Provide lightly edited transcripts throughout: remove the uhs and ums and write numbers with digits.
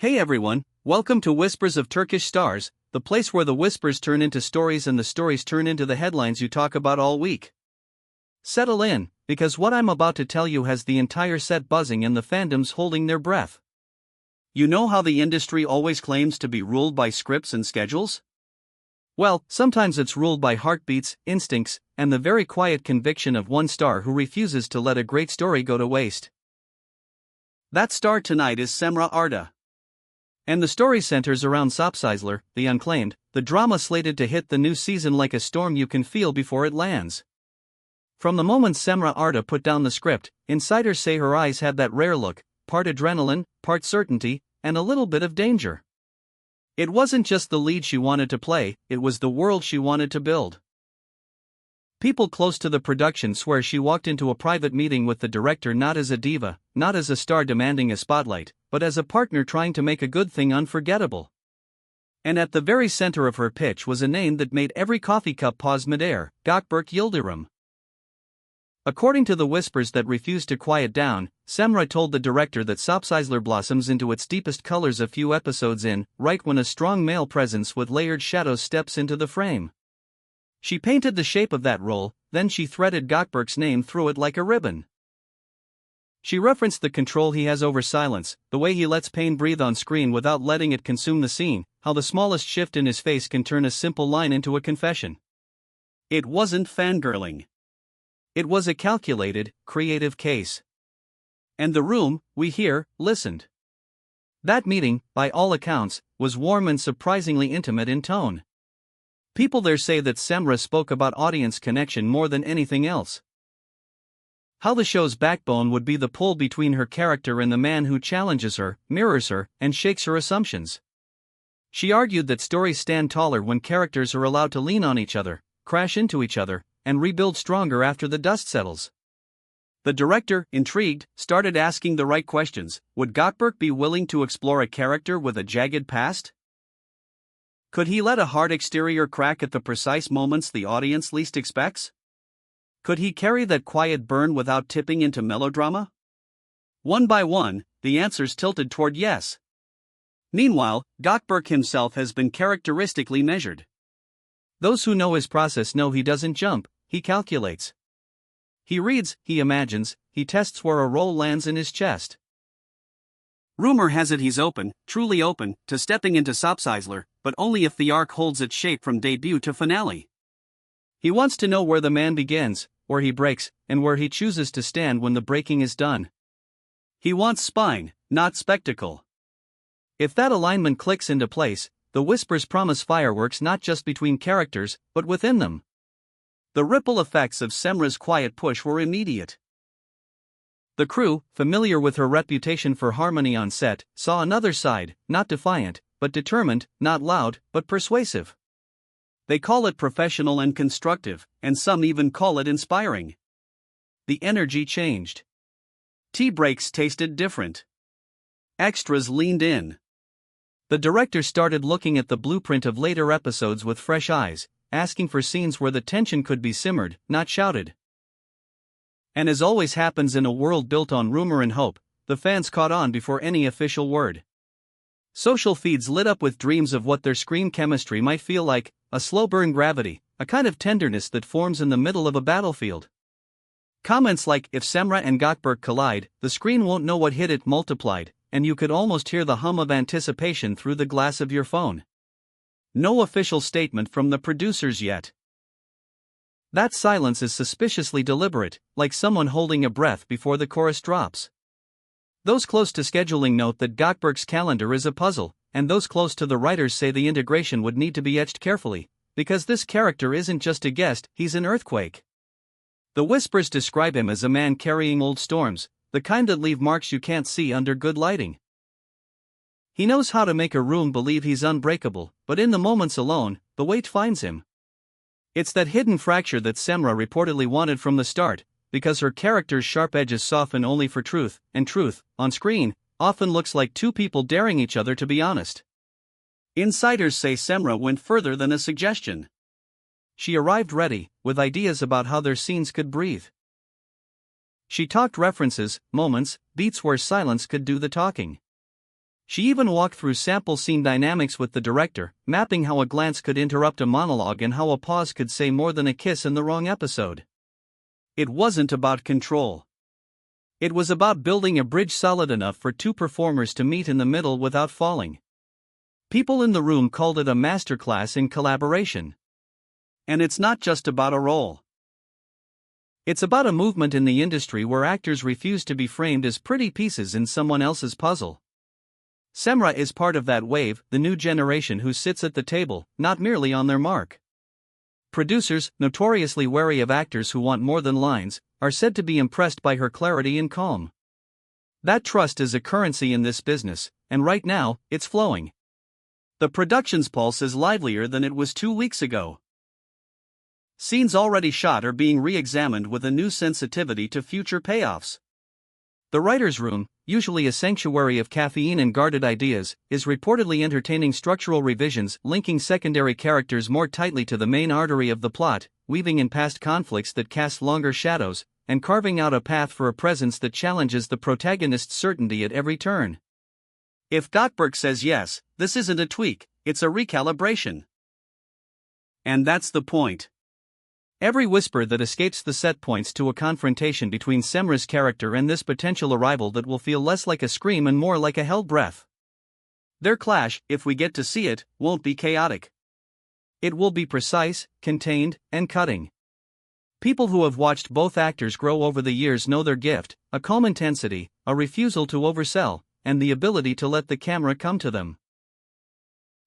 Hey everyone, welcome to Whispers of Turkish Stars, the place where the whispers turn into stories and the stories turn into the headlines you talk about all week. Settle in, because what I'm about to tell you has the entire set buzzing and the fandoms holding their breath. You know how the industry always claims to be ruled by scripts and schedules? Well, sometimes it's ruled by heartbeats, instincts, and the very quiet conviction of one star who refuses to let a great story go to waste. That star tonight is Cemre Arda. And the story centers around Sabisler, the unclaimed, the drama slated to hit the new season like a storm you can feel before it lands. From the moment Cemre Arda put down the script, insiders say her eyes had that rare look, part adrenaline, part certainty, and a little bit of danger. It wasn't just the lead she wanted to play, it was the world she wanted to build. People close to the production swear she walked into a private meeting with the director not as a diva, not as a star demanding a spotlight, but as a partner trying to make a good thing unforgettable. And at the very center of her pitch was a name that made every coffee cup pause midair: Gawk Burke Yıldırım. According to the whispers that refused to quiet down, Cemre told the director that Sabisler blossoms into its deepest colors a few episodes in, right when a strong male presence with layered shadows steps into the frame. She painted the shape of that role, then she threaded Gökberk's name through it like a ribbon. She referenced the control he has over silence, the way he lets pain breathe on screen without letting it consume the scene, how the smallest shift in his face can turn a simple line into a confession. It wasn't fangirling. It was a calculated, creative case. And the room, we hear, listened. That meeting, by all accounts, was warm and surprisingly intimate in tone. People there say that Cemre spoke about audience connection more than anything else. How the show's backbone would be the pull between her character and the man who challenges her, mirrors her, and shakes her assumptions. She argued that stories stand taller when characters are allowed to lean on each other, crash into each other, and rebuild stronger after the dust settles. The director, intrigued, started asking the right questions. Would Gökberk be willing to explore a character with a jagged past? Could he let a hard exterior crack at the precise moments the audience least expects? Could he carry that quiet burn without tipping into melodrama? One by one, the answers tilted toward yes. Meanwhile, Gökberk himself has been characteristically measured. Those who know his process know he doesn't jump, he calculates. He reads, he imagines, he tests where a role lands in his chest. Rumor has it he's open, truly open, to stepping into Sabisler, but only if the arc holds its shape from debut to finale. He wants to know where the man begins, where he breaks, and where he chooses to stand when the breaking is done. He wants spine, not spectacle. If that alignment clicks into place, the whispers promise fireworks not just between characters, but within them. The ripple effects of Cemre's quiet push were immediate. The crew, familiar with her reputation for harmony on set, saw another side, not defiant, but determined, not loud, but persuasive. They call it professional and constructive, and some even call it inspiring. The energy changed. Tea breaks tasted different. Extras leaned in. The director started looking at the blueprint of later episodes with fresh eyes, asking for scenes where the tension could be simmered, not shouted. And as always happens in a world built on rumor and hope, the fans caught on before any official word. Social feeds lit up with dreams of what their screen chemistry might feel like, a slow burn gravity, a kind of tenderness that forms in the middle of a battlefield. Comments like, if Cemre and Gökberk collide, the screen won't know what hit it multiplied, and you could almost hear the hum of anticipation through the glass of your phone. No official statement from the producers yet. That silence is suspiciously deliberate, like someone holding a breath before the chorus drops. Those close to scheduling note that Gökberk's calendar is a puzzle, and those close to the writers say the integration would need to be etched carefully, because this character isn't just a guest, he's an earthquake. The whispers describe him as a man carrying old storms, the kind that leave marks you can't see under good lighting. He knows how to make a room believe he's unbreakable, but in the moments alone, the weight finds him. It's that hidden fracture that Cemre reportedly wanted from the start, because her character's sharp edges soften only for truth, and truth, on screen, often looks like two people daring each other to be honest. Insiders say Cemre went further than a suggestion. She arrived ready, with ideas about how their scenes could breathe. She talked references, moments, beats where silence could do the talking. She even walked through sample scene dynamics with the director, mapping how a glance could interrupt a monologue and how a pause could say more than a kiss in the wrong episode. It wasn't about control. It was about building a bridge solid enough for two performers to meet in the middle without falling. People in the room called it a masterclass in collaboration. And it's not just about a role. It's about a movement in the industry where actors refuse to be framed as pretty pieces in someone else's puzzle. Cemre is part of that wave, the new generation who sits at the table, not merely on their mark. Producers, notoriously wary of actors who want more than lines, are said to be impressed by her clarity and calm. That trust is a currency in this business, and right now, it's flowing. The production's pulse is livelier than it was 2 weeks ago. Scenes already shot are being re-examined with a new sensitivity to future payoffs. The writer's room, usually a sanctuary of caffeine and guarded ideas, is reportedly entertaining structural revisions linking secondary characters more tightly to the main artery of the plot, weaving in past conflicts that cast longer shadows, and carving out a path for a presence that challenges the protagonist's certainty at every turn. If Gawk Burke says yes, this isn't a tweak, it's a recalibration. And that's the point. Every whisper that escapes the set points to a confrontation between Cemre's character and this potential arrival that will feel less like a scream and more like a held breath. Their clash, if we get to see it, won't be chaotic. It will be precise, contained, and cutting. People who have watched both actors grow over the years know their gift, a calm intensity, a refusal to oversell, and the ability to let the camera come to them.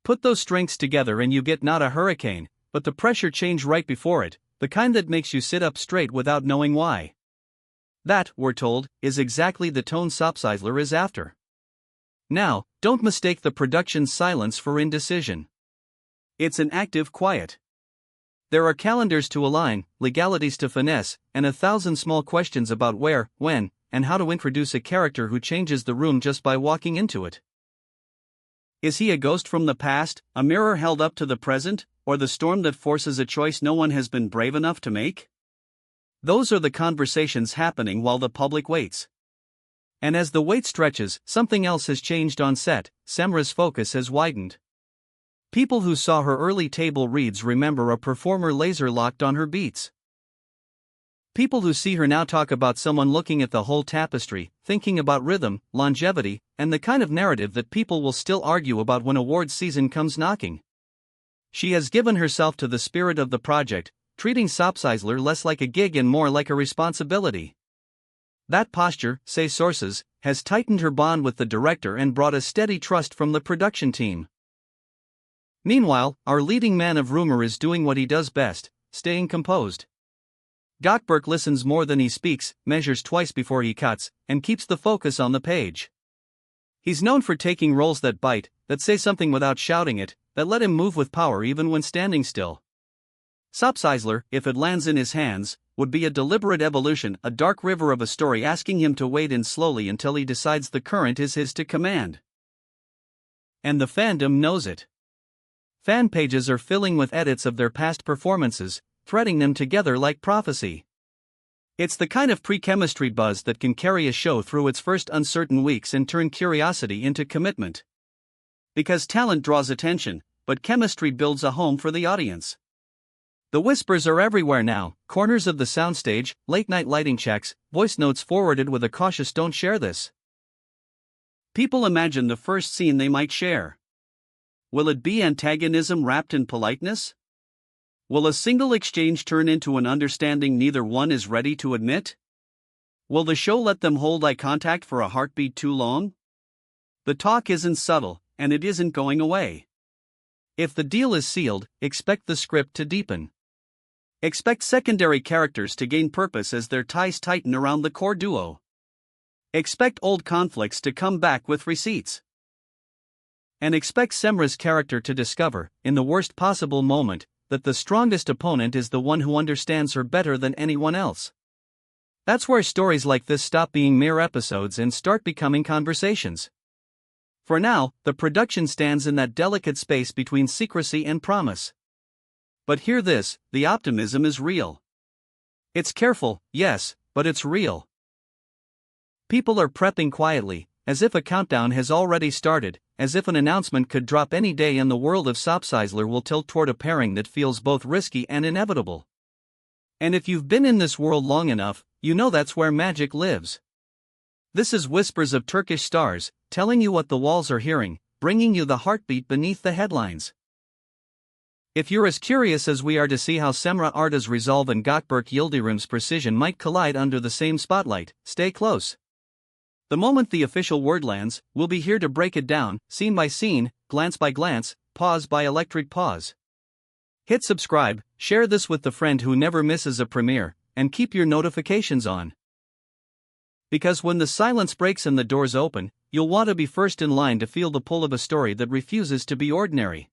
Put those strengths together and you get not a hurricane, but the pressure change right before it, the kind that makes you sit up straight without knowing why. That, we're told, is exactly the tone Sabisler is after. Now, don't mistake the production's silence for indecision. It's an active quiet. There are calendars to align, legalities to finesse, and 1,000 small questions about where, when, and how to introduce a character who changes the room just by walking into it. Is he a ghost from the past, a mirror held up to the present, or the storm that forces a choice no one has been brave enough to make? Those are the conversations happening while the public waits. And as the wait stretches, something else has changed on set. Cemre's focus has widened. People who saw her early table reads remember a performer laser-locked on her beats. People who see her now talk about someone looking at the whole tapestry, thinking about rhythm, longevity, and the kind of narrative that people will still argue about when awards season comes knocking. She has given herself to the spirit of the project, treating Sabisler less like a gig and more like a responsibility. That posture, say sources, has tightened her bond with the director and brought a steady trust from the production team. Meanwhile, our leading man of rumor is doing what he does best, staying composed. Gawk Burke listens more than he speaks, measures twice before he cuts, and keeps the focus on the page. He's known for taking roles that bite, that say something without shouting it, that let him move with power even when standing still. Sabisler, if it lands in his hands, would be a deliberate evolution, a dark river of a story asking him to wade in slowly until he decides the current is his to command. And the fandom knows it. Fan pages are filling with edits of their past performances, threading them together like prophecy. It's the kind of pre-chemistry buzz that can carry a show through its first uncertain weeks and turn curiosity into commitment. Because talent draws attention, but chemistry builds a home for the audience. The whispers are everywhere now, corners of the soundstage, late-night lighting checks, voice notes forwarded with a cautious "don't share this." People imagine the first scene they might share. Will it be antagonism wrapped in politeness? Will a single exchange turn into an understanding neither one is ready to admit? Will the show let them hold eye contact for a heartbeat too long? The talk isn't subtle, and it isn't going away. If the deal is sealed, expect the script to deepen. Expect secondary characters to gain purpose as their ties tighten around the core duo. Expect old conflicts to come back with receipts. And expect Cemre's character to discover, in the worst possible moment, that the strongest opponent is the one who understands her better than anyone else. That's where stories like this stop being mere episodes and start becoming conversations. For now, the production stands in that delicate space between secrecy and promise. But hear this, the optimism is real. It's careful, yes, but it's real. People are prepping quietly, as if a countdown has already started, as if an announcement could drop any day and the world of Sabisler will tilt toward a pairing that feels both risky and inevitable. And if you've been in this world long enough, you know that's where magic lives. This is Whispers of Turkish Stars, telling you what the walls are hearing, bringing you the heartbeat beneath the headlines. If you're as curious as we are to see how Cemre Arda's resolve and Gökberk Yıldırım's precision might collide under the same spotlight, stay close. The moment the official word lands, we'll be here to break it down, scene by scene, glance by glance, pause by electric pause. Hit subscribe, share this with the friend who never misses a premiere, and keep your notifications on. Because when the silence breaks and the doors open, you'll want to be first in line to feel the pull of a story that refuses to be ordinary.